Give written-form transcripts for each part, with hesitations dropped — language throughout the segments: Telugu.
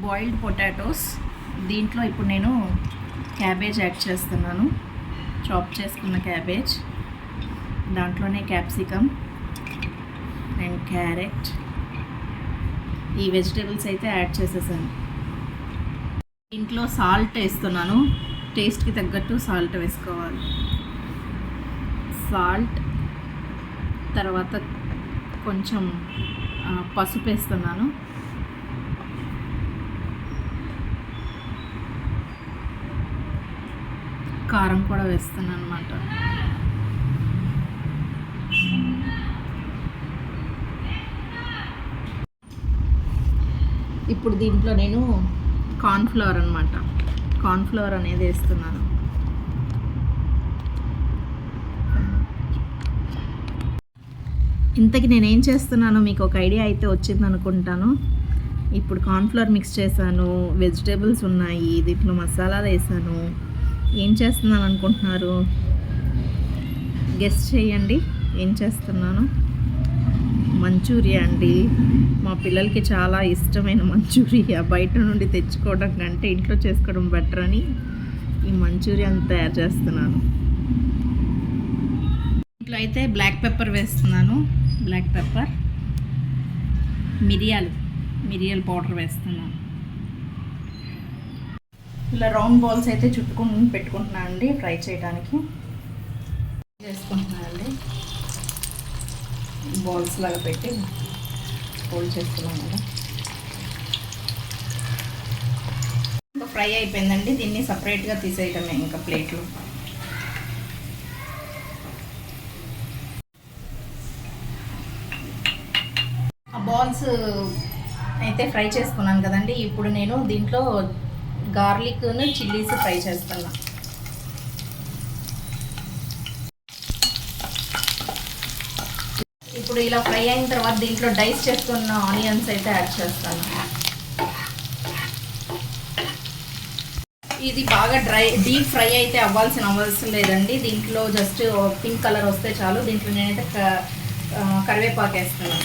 Boiled potatoes. దీంట్లో ఇప్పుడు నేను క్యాబేజ్ యాడ్ చేస్తున్నాను. చాప్ చేసుకున్న క్యాబేజ్, దాంట్లోనే క్యాప్సికమ్ అండ్ క్యారెట్, ఈ వెజిటేబుల్స్ అయితే యాడ్ చేసేసాను. దీంట్లో సాల్ట్ వేస్తున్నాను. టేస్ట్కి తగ్గట్టు సాల్ట్ వేసుకోవాలి. సాల్ట్ తర్వాత కొంచెం పసుపు వేస్తున్నాను. కారం కూడా వేస్తున్నాను అన్నమాట. ఇప్పుడు దీంట్లో నేను కార్న్ఫ్లవర్ అనేది వేస్తున్నాను. ఇంతకీ నేనేం చేస్తున్నానో మీకు ఒక ఐడియా అయితే వచ్చింది అనుకుంటాను. ఇప్పుడు కార్న్ఫ్లవర్ మిక్స్ చేశాను, వెజిటేబుల్స్ ఉన్నాయి, దీంట్లో మసాలాలు వేసాను. ఏం చేస్తున్నాను అనుకుంటున్నారు? గెస్ చేయండి ఏం చేస్తున్నాను. మంచూరియా అండి. మా పిల్లలకి చాలా ఇష్టమైన మంచూరియా. బయట నుండి తెచ్చుకోవడం కంటే ఇంట్లో చేసుకోవడం బెటర్ అని ఈ మంచూరియాని తయారు చేస్తున్నాను. ఇంట్లో అయితే బ్లాక్ పెప్పర్ వేస్తున్నాను. బ్లాక్ పెప్పర్, మిరియాల పౌడర్ వేస్తున్నాను. ఇలా రౌండ్ బాల్స్ అయితే చుట్టుకుని పెట్టుకుంటున్నాను అండి ఫ్రై చేయడానికి. చేసుకుంటున్నానండి. బాల్స్ లాగా పెట్టి ఫోల్డ్ చేస్తున్నాను కదా. ఇంకా ఫ్రై అయిపోయిందండి. దీన్ని సపరేట్గా తీసేయటమే ఇంకా ప్లేట్లో. ఆ బాల్స్ అయితే ఫ్రై చేసుకున్నాను కదండి. ఇప్పుడు నేను దీంట్లో గార్లిక్ను చిల్లీస్ ఫ్రై చేస్తున్నా. ఇప్పుడు ఇలా ఫ్రై అయిన తర్వాత దీంట్లో డైస్ చేసుకున్న ఆనియన్స్ అయితే యాడ్ చేస్తాను. ఇది బాగా డీప్ ఫ్రై అయితే అవ్వాల్సిన అవసరం లేదండి. దీంట్లో జస్ట్ పింక్ కలర్ వస్తే చాలు. దీంట్లో నేనైతే కరివేపాకు వేస్తున్నాను.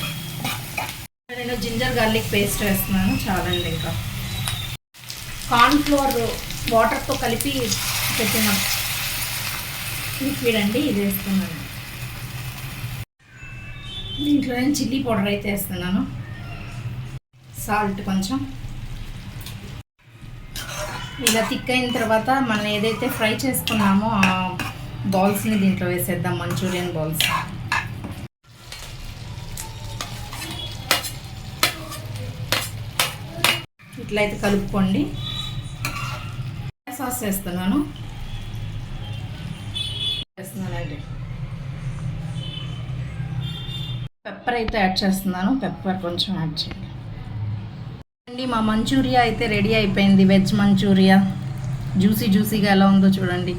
నేను జింజర్ గార్లిక్ పేస్ట్ వేస్తున్నాను. చాలండి. ఇంకా కార్న్ఫ్లోర్ వాటర్తో కలిపి పెట్టిన లిక్విడ్ అండి, ఇది వేస్తున్నాను. దీంట్లో నేను చిల్లీ పౌడర్ అయితే వేస్తున్నాను. సాల్ట్ కొంచెం. ఇలా థిక్ అయిన తర్వాత మనం ఏదైతే ఫ్రై చేసుకున్నామో ఆ బాల్స్ని దీంట్లో వేసేద్దాం. Manchurian balls. ఇట్లయితే కలుపుకోండి. సాస్ వేస్తున్నానండి. పెప్పర్ అయితే యాడ్ చేస్తున్నాను. పెప్పర్ కొంచెం యాడ్ చేయండి. మా మంచూరియా అయితే రెడీ అయిపోయింది. వెజ్ మంచూరియా జ్యూసీగా ఎలా ఉందో చూడండి.